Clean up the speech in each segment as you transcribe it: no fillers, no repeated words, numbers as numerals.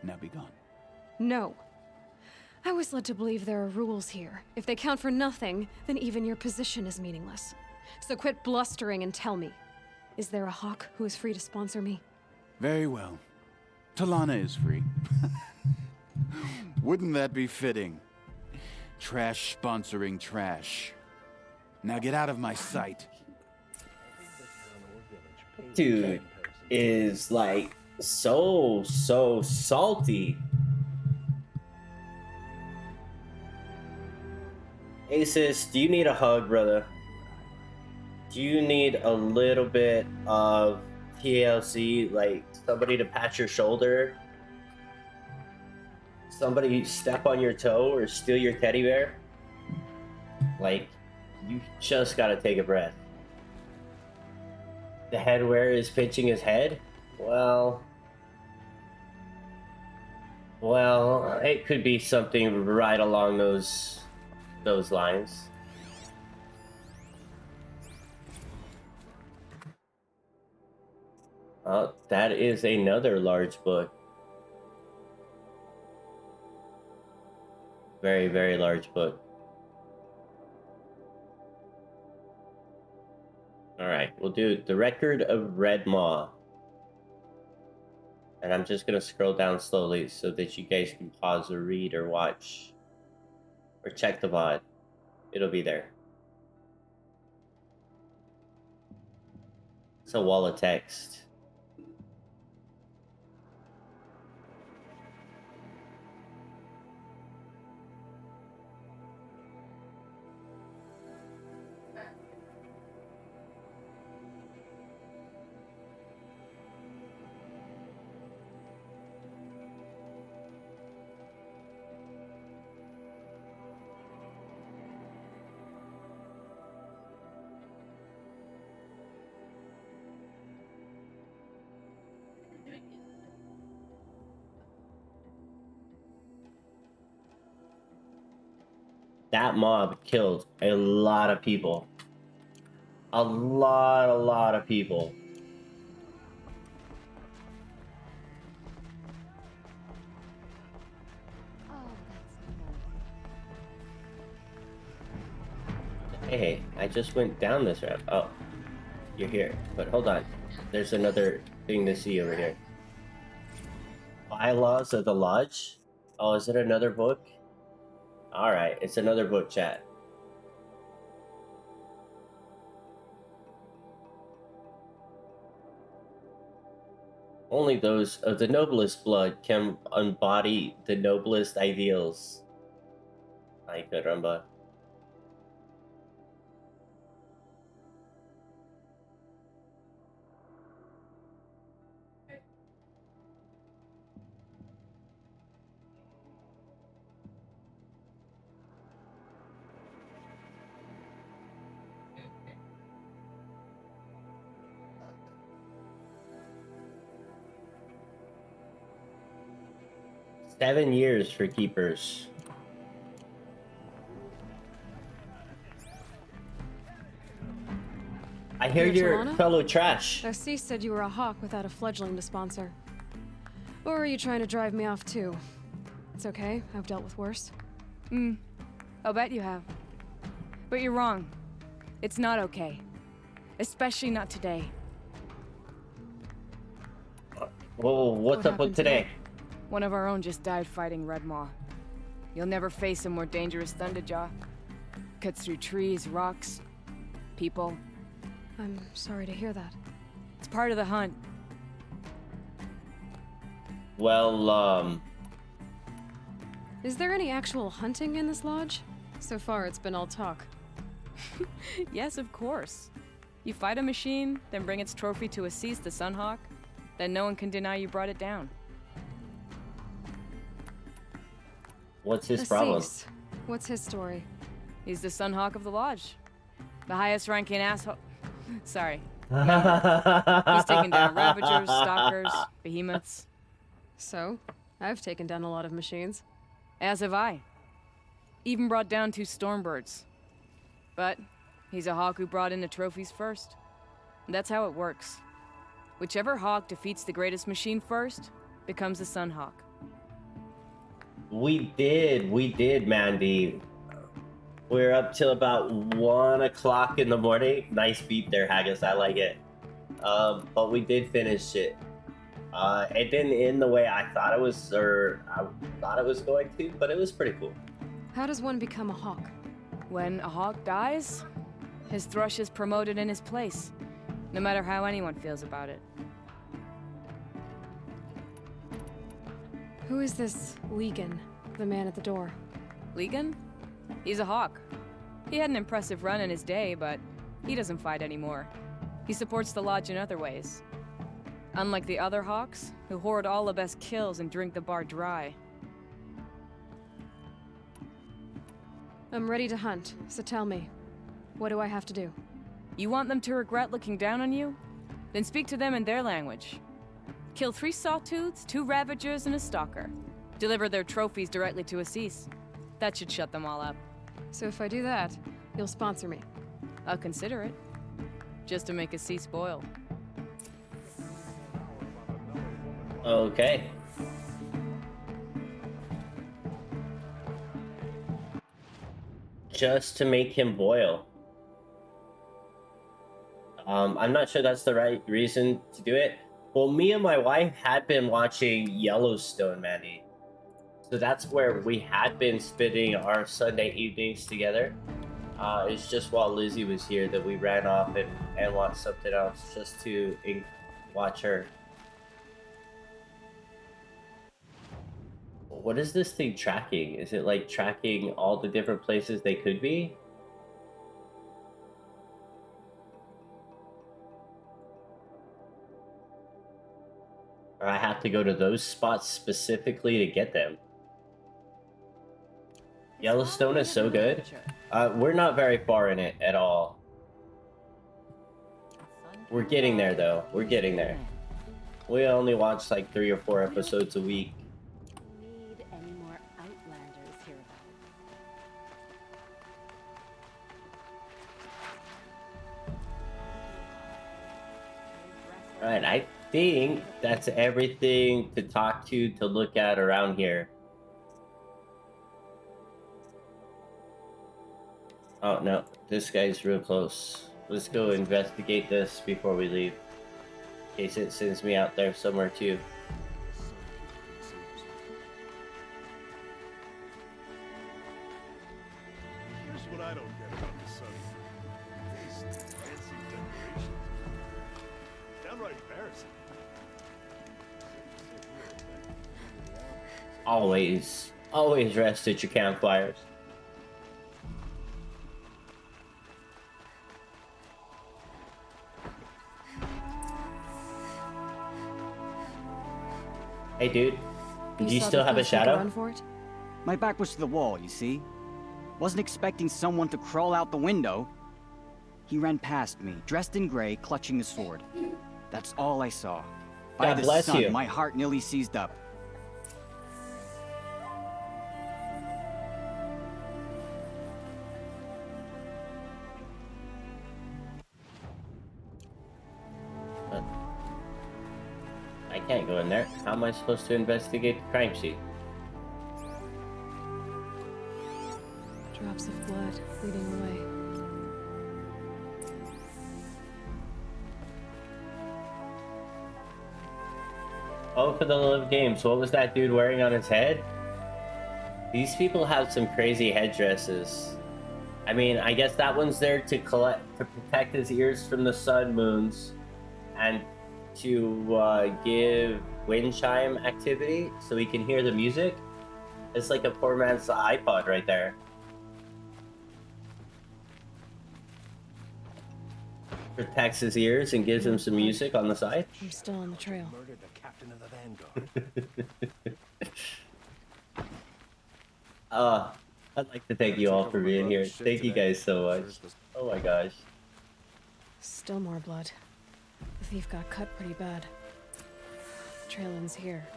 Now be gone. No. I was led to believe there are rules here. If they count for nothing, then even your position is meaningless. So quit blustering and tell me. Is there a hawk who is free to sponsor me? Very well. Talana is free. Wouldn't that be fitting? Trash sponsoring trash. Now get out of my sight. Dude is like so salty. Asus, do you need a hug, brother? Do you need a little bit of TLC, like somebody to pat your shoulder? Somebody step on your toe or steal your teddy bear? Like, you just gotta take a breath. The head wearer is pinching his head? Well, it could be something right along those lines. Oh, that is another large book. Very, very large book. Alright, we'll do The Record of Red Maw. And I'm just gonna scroll down slowly so that you guys can pause or read or watch. Or check the VOD. It'll be there. It's a wall of text. That mob killed a lot of people. A lot of people. Hey, I just went down this ramp. Oh, you're here. But hold on. There's another thing to see over here. Bylaws of the Lodge? Oh, is it another book? Alright, it's another book, chat. Only those of the noblest blood can embody the noblest ideals. Ay, caramba. Seven years for keepers. I hear you're Talana? fellow trash. Narcisse said you were a hawk without a fledgling to sponsor. Or are you trying to drive me off too? It's okay, I've dealt with worse. I'll bet you have. But you're wrong. It's not okay. Especially not today. Whoa, what's What up with happened today? One of our own just died fighting Red Maw. You'll never face a more dangerous Thunderjaw. Cuts through trees, rocks, people. I'm sorry to hear that. It's part of the hunt. Well, Is there any actual hunting in this lodge? So far, it's been all talk. Yes, of course. You fight a machine, then bring its trophy to Assis the Sunhawk, then no one can deny you brought it down. what's his problem? Assis. What's his story? He's the Sunhawk of the Lodge. The highest ranking asshole. Sorry. He's taken down Ravagers, Stalkers, Behemoths. So, I've taken down a lot of machines. As have I. Even brought down 2 Stormbirds. But he's a hawk who brought in the trophies first. That's how it works. Whichever hawk defeats the greatest machine first becomes the Sunhawk. We did, Mandy. We're up till about 1 o'clock in the morning. Nice beat there, Haggis. I like it. But we did finish it. It didn't end the way I thought it was, or I thought it was going to, but it was pretty cool. How does one become a hawk? When a hawk dies, his thrush is promoted in his place, no matter how anyone feels about it. Who is this Legan, the man at the door? Legan? He's a hawk. He had an impressive run in his day, but he doesn't fight anymore. He supports the lodge in other ways. Unlike the other hawks, who hoard all the best kills and drink the bar dry. I'm ready to hunt, so tell me, what do I have to do? You want them to regret looking down on you? Then speak to them in their language. Kill 3 sawtooths, 2 ravagers, and a stalker. Deliver their trophies directly to Assis. That should shut them all up. So if I do that, you'll sponsor me. I'll consider it. Just to make Assis spoil. Okay. Just to make him boil. I'm not sure that's the right reason to do it. Well, me and my wife had been watching Yellowstone, Mandy. So that's where we had been spending our Sunday evenings together. It's just while Lizzie was here that we ran off and watched something else just to watch her. What is this thing tracking? Is it like tracking all the different places they could be? Or I have to go to those spots specifically to get them. Yellowstone is so good. We're not very far in it at all. We're getting there though. We're getting there. We only watch like 3 or 4 episodes a week. Need any more outlanders hereabouts? Alright, I think that's everything to talk to look at around here. Oh no, this guy's real close. Let's go investigate this before we leave. In case it sends me out there somewhere too. Here's what I don't get about the sun. These fancy decorations. Downright embarrassing. Always rest at your campfires. Hey dude, do you saw still the have a thief make shadow? run for it? My back was to the wall, you see? Wasn't expecting someone to crawl out the window. He ran past me, dressed in gray, clutching a sword. That's all I saw. By God the bless sun, you. my heart nearly seized up. I can't go in there. How am I supposed to investigate the crime scene? Drops of blood leading the way. Oh, for the love of games, what was that dude wearing on his head? These people have some crazy headdresses. I mean, I guess that one's there to protect his ears from the sun moons, and to give wind chime activity so he can hear the music. It's like a poor man's iPod right there. Protects his ears and gives him some music on the side. I'm still on the trail. Murdered the captain of the Vanguard. I'd like to thank you all for being here. Thank you guys so much. Oh my gosh. Still more blood. The thief got cut pretty bad. The trail ends here.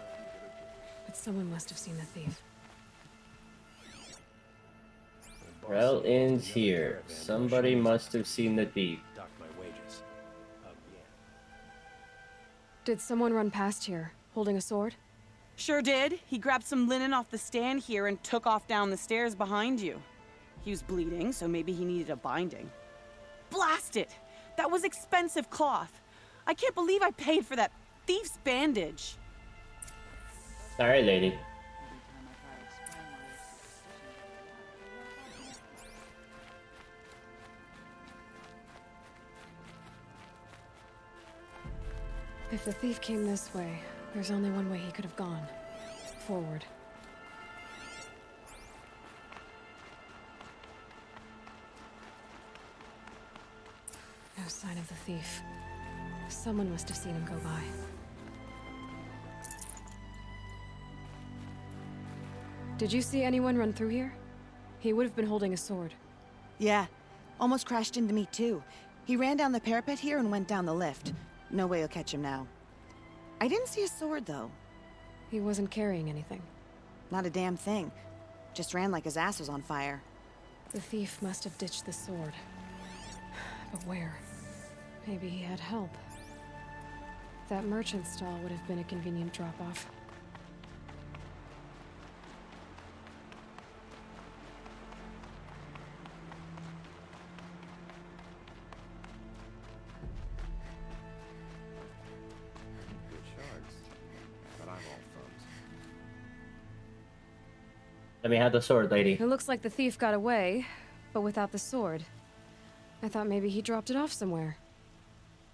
But someone must have seen the thief. Trail ends here. Somebody must have seen the thief. Dock my wages. Did someone run past here, holding a sword? Sure did. He grabbed some linen off the stand here and took off down the stairs behind you. He was bleeding, so maybe he needed a binding. Blast it! That was expensive cloth. I can't believe I paid for that thief's bandage. Sorry, lady. If the thief came this way, there's only one way he could have gone. Forward. No sign of the thief. Someone must have seen him go by. Did you see anyone run through here? He would have been holding a sword. Yeah, almost crashed into me too. He ran down the parapet here and went down the lift. No way you'll catch him now. I didn't see a sword though. He wasn't carrying anything. Not a damn thing. Just ran like his ass was on fire. The thief must have ditched the sword. But where? Maybe he had help. That merchant stall would have been a convenient drop-off. Let me have the sword, lady. It looks like the thief got away, but without the sword. I thought maybe he dropped it off somewhere.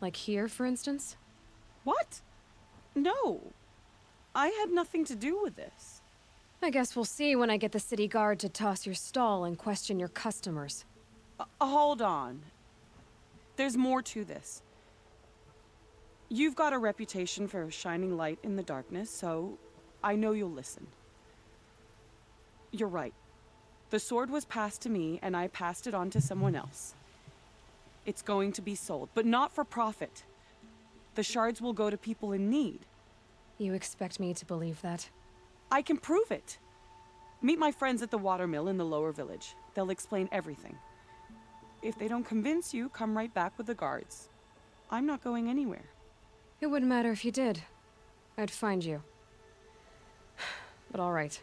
Like here, for instance? What? No. I had nothing to do with this. I guess we'll see when I get the city guard to toss your stall and question your customers. Hold on. There's more to this. You've got a reputation for shining light in the darkness, so I know you'll listen. You're right. The sword was passed to me, and I passed it on to someone else. It's going to be sold, but not for profit. The shards will go to people in need. You expect me to believe that? I can prove it. Meet my friends at the watermill in the lower village. They'll explain everything. If they don't convince you, come right back with the guards. I'm not going anywhere. It wouldn't matter if you did. I'd find you. But all right.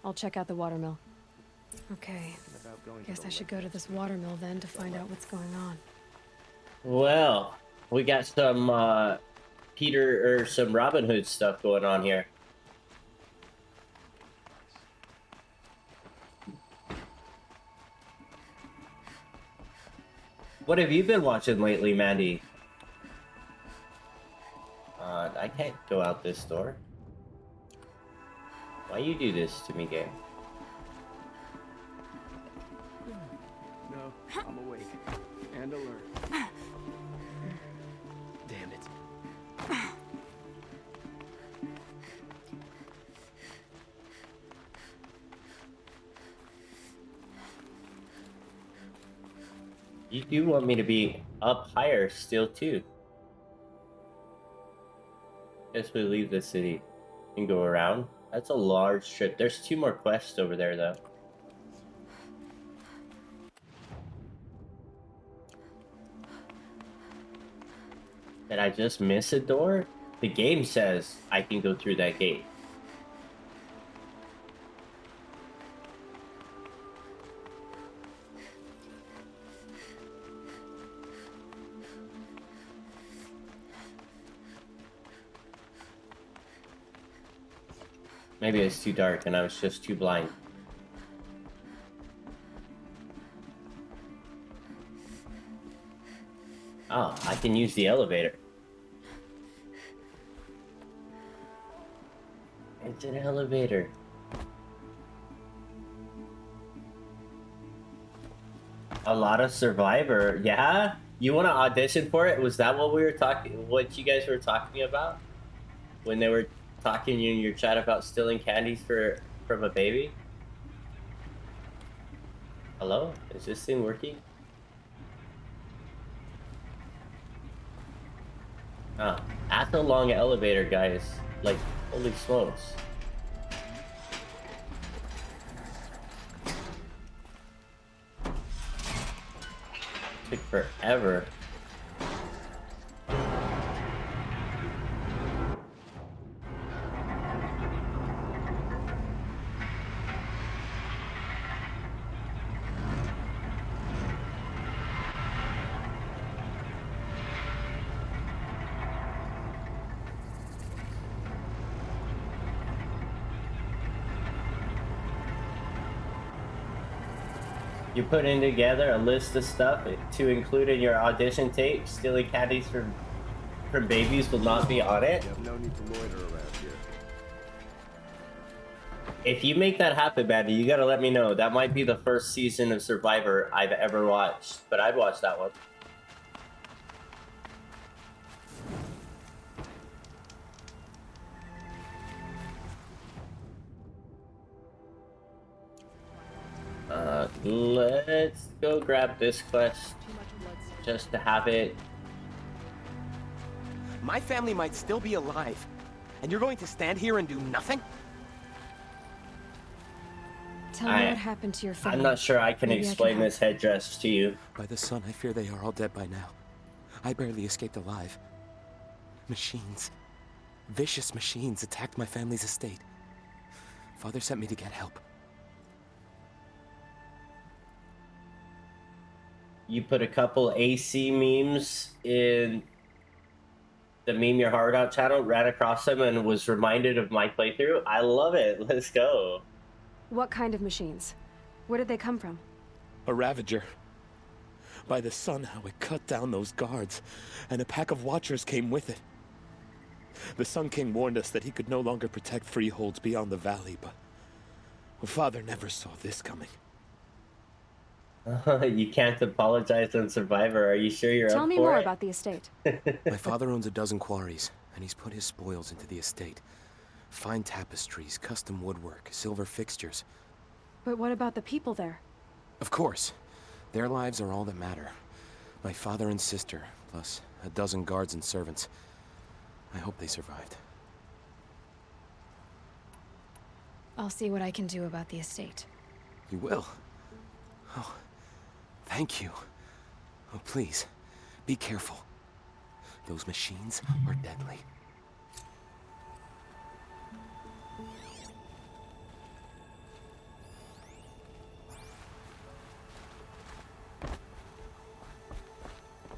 I'll check out the watermill. Okay. Guess I should go to this watermill then to find out what's going on. Well, we got some some Robin Hood stuff going on here. What have you been watching lately, Mandy? I can't go out this door. Why you do this to me, game? No, I'm awake and alert. Damn it. You do want me to be up higher still, too. Guess we leave the city and go around. That's a large trip. There's 2 more quests over there, though. Did I just miss a door? The game says I can go through that gate. Maybe it's too dark and I was just too blind. Oh, I can use the elevator. It's an elevator. A lot of Survivor. Yeah? You want to audition for it? Was that what we were talking, what you guys were talking about? When they were talking in your chat about stealing candies from a baby? Hello? Is this thing working? Oh, that's a long elevator, guys. Like, holy smokes. Took forever. You're putting together a list of stuff to include in your audition tape. Stealing candies from babies will not be on it. You have no need to loiter around here. If you make that happen, Mandy, you gotta let me know. That might be the first season of Survivor I've ever watched, but I'd watch that one. Let's go grab this quest just to have it. My family might still be alive, and you're going to stand here and do nothing? Tell me what happened to your family. I'm not sure I can Maybe explain help. this headdress to you. By the sun, I fear they are all dead by now. I barely escaped alive. Machines. Vicious machines attacked my family's estate. Father sent me to get help. You put a couple AC memes in the Meme Your Heart Out channel, ran across them, and was reminded of my playthrough. I love it. Let's go. What kind of machines? Where did they come from? A Ravager. By the sun, how it cut down those guards, and a pack of Watchers came with it. The Sun King warned us that he could no longer protect freeholds beyond the valley, but Father never saw this coming. You can't apologize on Survivor. Are you sure you're up for it? Tell me more about the estate. My father owns a dozen quarries, and he's put his spoils into the estate. Fine tapestries, custom woodwork, silver fixtures. But what about the people there? Of course. Their lives are all that matter. My father and sister, plus a dozen guards and servants. I hope they survived. I'll see what I can do about the estate. You will? Oh, thank you. Oh, please, be careful. Those machines are deadly.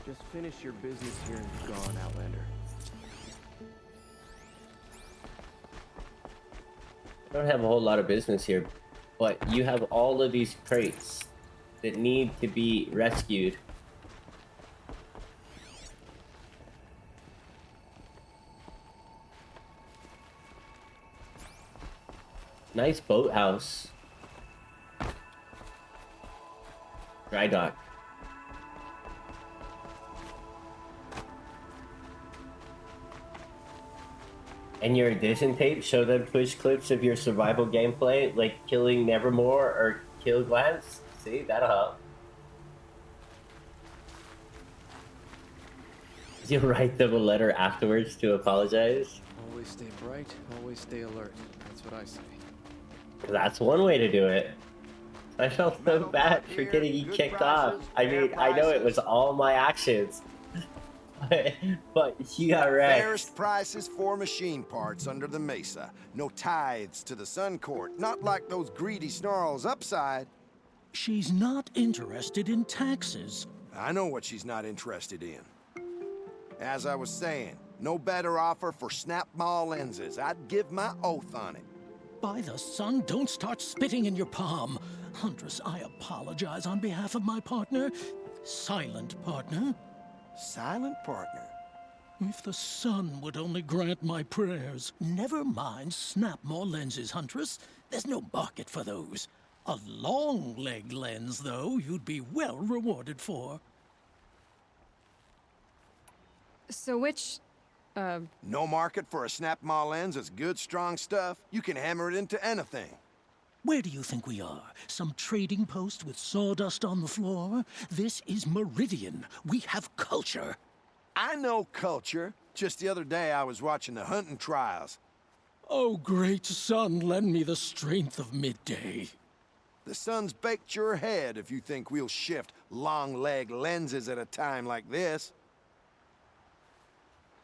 Just finish your business here and be gone, Outlander. I don't have a whole lot of business here, but you have all of these crates that need to be rescued. Nice boathouse. Dry dock. And your edition tape, show them Twitch clips of your survival gameplay, like killing Nevermore or Kill Glance. See, that'll help. You'll write them a letter afterwards to apologize. Always stay bright, always stay alert. That's what I say. That's one way to do it. I felt so bad for getting you kicked off. I mean, I know it was all my actions. But you got wrecked. Fairest prices for machine parts under the mesa. No tithes to the Sun Court. Not like those greedy snarls upside. She's not interested in taxes. I know what she's not interested in. As I was saying, no better offer for snap mall lenses. I'd give my oath on it. By the sun, don't start spitting in your palm. Huntress, I apologize on behalf of my partner. Silent partner. Silent partner? If the sun would only grant my prayers. Never mind snap more lenses, Huntress. There's no market for those. A long leg lens, though, you'd be well rewarded for. So which, No market for a snap mall lens is good, strong stuff. You can hammer it into anything. Where do you think we are? Some trading post with sawdust on the floor? This is Meridian. We have culture. I know culture. Just the other day I was watching the hunting trials. Oh, great sun, lend me the strength of midday. The sun's baked your head if you think we'll shift long leg lenses at a time like this.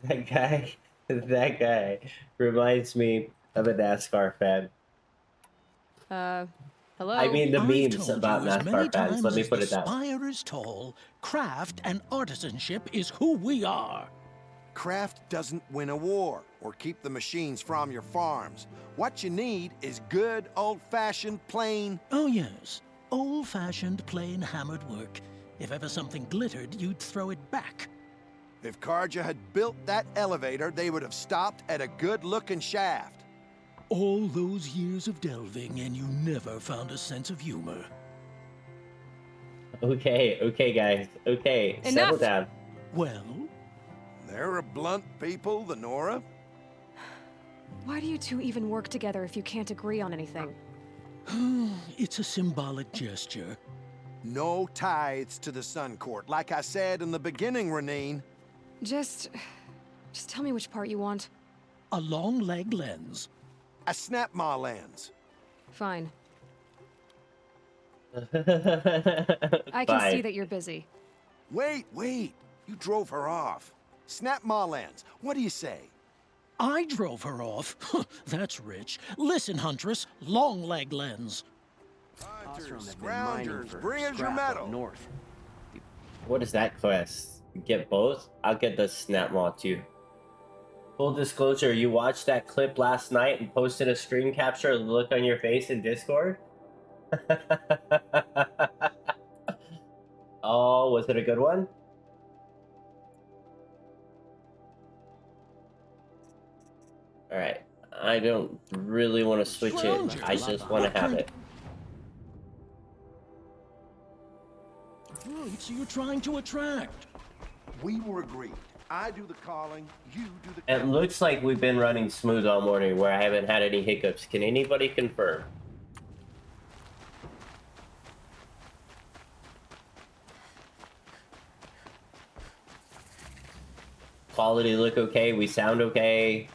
That guy reminds me of a NASCAR fan. Hello? I mean the I've memes told about you as many NASCAR fans. Let me times put as it the down. spire is tall, craft and artisanship is who we are. Craft doesn't win a war or keep the machines from your farms. What you need is good, old-fashioned, plain... Oh, yes. Old-fashioned, plain hammered work. If ever something glittered, you'd throw it back. If Karja had built that elevator, they would have stopped at a good-looking shaft. All those years of delving, and you never found a sense of humor. Okay, guys. Okay, settle down. Well? They're a blunt people, the Nora. Why do you two even work together if you can't agree on anything? It's a symbolic gesture. No tithes to the Sun Court, like I said in the beginning, Renine. Just tell me which part you want. A long leg lens. A Snapmaw lens. Fine. I can see Fine. that you're busy. Wait. You drove her off. Snapmaw lens. What do you say? I drove her off. That's rich. Listen, Huntress, long leg lens. Hunters, scroungers, bring us your medal. North. What is that quest? Get both? I'll get the Snapmaw too. Full disclosure, you watched that clip last night and posted a screen capture of the look on your face in Discord? Oh, was it a good one? Alright, I don't really want to switch it. I just want to have it. Right, so you're trying to attract. We were agreed. I do the calling, you do the It looks like we've been running smooth all morning where I haven't had any hiccups. Can anybody confirm? Quality look okay? We sound okay?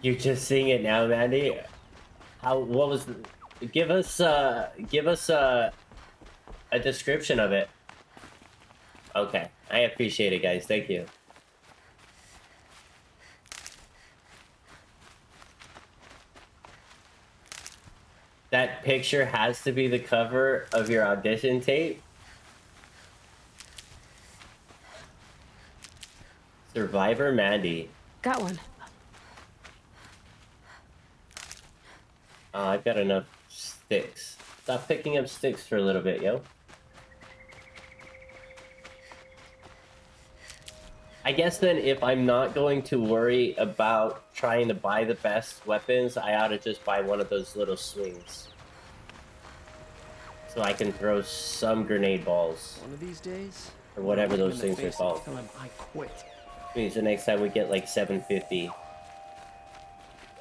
You're just seeing it now, Mandy. What was? Give us a description of it. Okay, I appreciate it, guys. Thank you. That picture has to be the cover of your audition tape. Survivor Mandy. Got one. I've got enough sticks. Stop picking up sticks for a little bit, yo. I guess then if I'm not going to worry about trying to buy the best weapons, I ought to just buy one of those little swings. So I can throw some grenade balls. One of these days, Or whatever those things are called. tell him I quit. Means the next time we get like 750.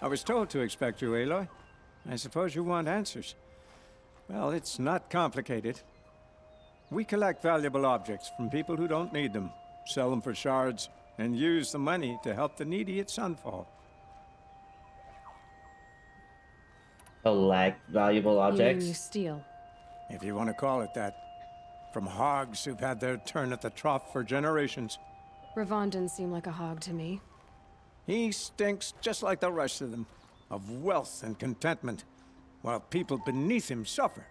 I was told to expect you, Aloy. I suppose you want answers. Well, it's not complicated. We collect valuable objects from people who don't need them, sell them for shards, and use the money to help the needy at Sunfall. Collect valuable objects? You steal. If you want to call it that. From hogs who've had their turn at the trough for generations. Ravon didn't seem like a hog to me. He stinks just like the rest of them, of wealth and contentment, while people beneath him suffer.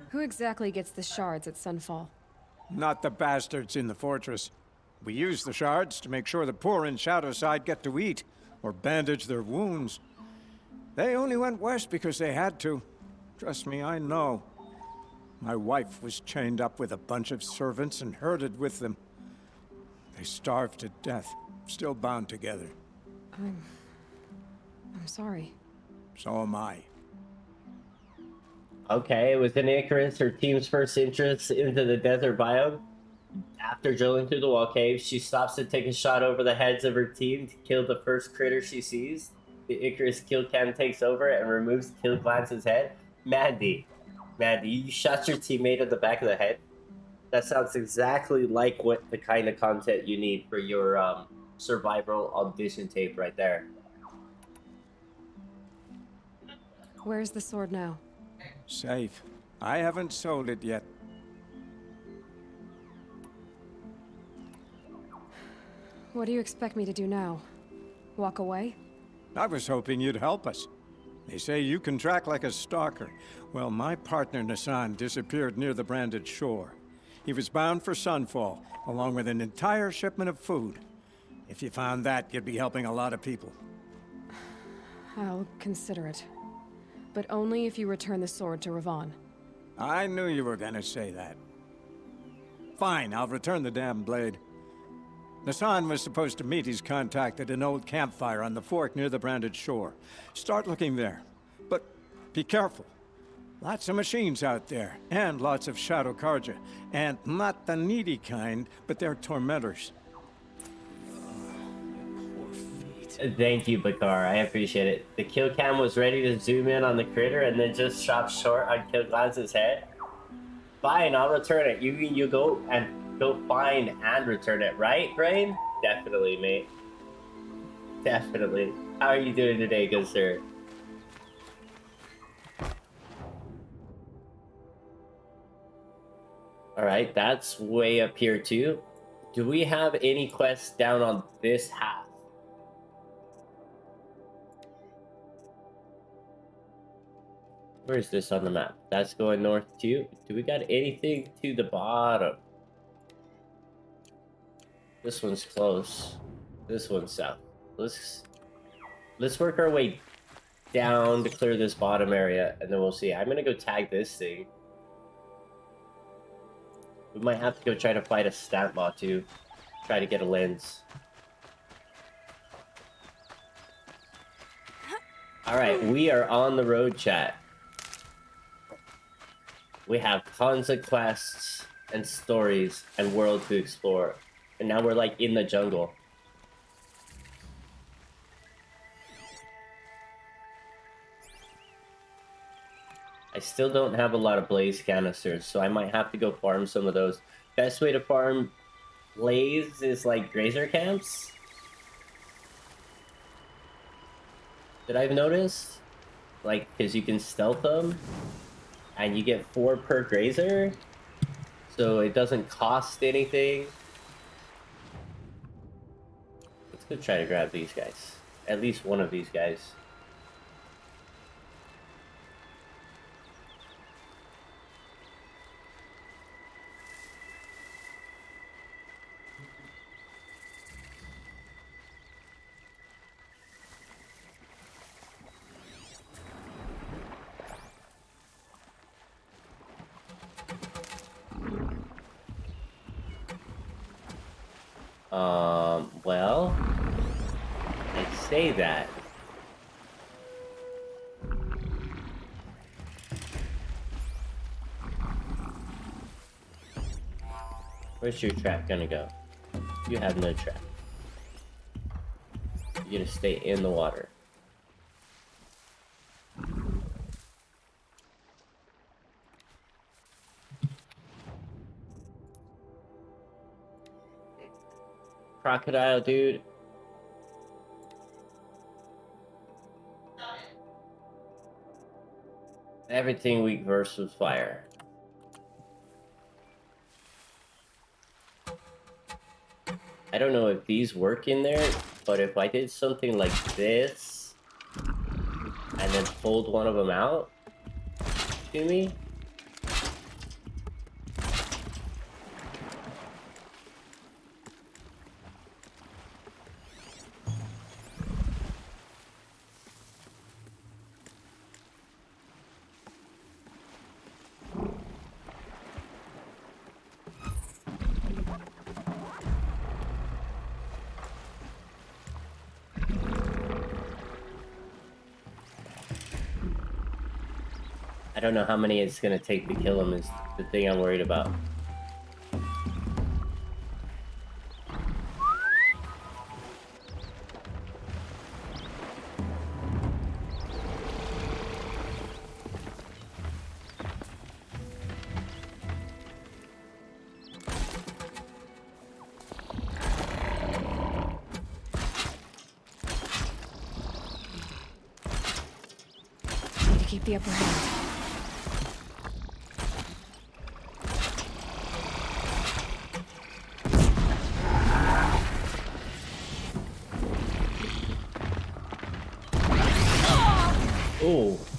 Who exactly gets the shards at Sunfall? Not the bastards in the fortress. We use the shards to make sure the poor in Shadowside get to eat, or bandage their wounds. They only went west because they had to. Trust me, I know. My wife was chained up with a bunch of servants and herded with them. They starved to death, still bound together. I'm sorry. So am I. Okay, within Icarus, her team's first entrance into the desert biome. After drilling through the wall cave, she stops to take a shot over the heads of her team to kill the first critter she sees. The Icarus kill cam takes over and removes Kill Glance's head. Mandy, you shot your teammate in the back of the head? That sounds exactly like what the kind of content you need for your survival audition tape right there. Where's the sword now? Safe. I haven't sold it yet. What do you expect me to do now? Walk away? I was hoping you'd help us. They say you can track like a stalker. Well, my partner Nassan disappeared near the branded shore. He was bound for Sunfall, along with an entire shipment of food. If you found that, you'd be helping a lot of people. I'll consider it. But only if you return the sword to Ravon. I knew you were gonna say that. Fine, I'll return the damn blade. Nassan was supposed to meet his contact at an old campfire on the fork near the branded shore. Start looking there. But be careful. Lots of machines out there, and lots of Shadow Karja. And not the needy kind, but they're tormentors. Thank you, Bakar. I appreciate it. The kill cam was ready to zoom in on the critter and then just stop short on Killglanz's head. Fine, I'll return it. You go find and return it, right, Brain? Definitely, mate. Definitely. How are you doing today, good sir? Alright, that's way up here too. Do we have any quests down on this half? Where is this on the map? That's going north too. Do we got anything to the bottom? This one's close. This one's south. Let's work our way down to clear this bottom area, and then we'll see. I'm gonna go tag this thing. We might have to go try to fight a stat bot too. Try to get a lens. Alright, we are on the road, chat. We have tons of quests and stories and world to explore. And now we're like in the jungle. I still don't have a lot of blaze canisters, so I might have to go farm some of those. Best way to farm blaze is like grazer camps. That I've noticed. Like, because you can stealth them. And you get 4 per grazer. So it doesn't cost anything. Let's go try to grab these guys. At least one of these guys. Well, I say that. Where's your trap gonna go? You have no trap. You're gonna stay in the water. Crocodile, dude. Everything weak versus fire. I don't know if these work in there, but if I did something like this and then pulled one of them out to me. I don't know how many it's gonna take to kill him is the thing I'm worried about. Need to keep the upper hand. Oh.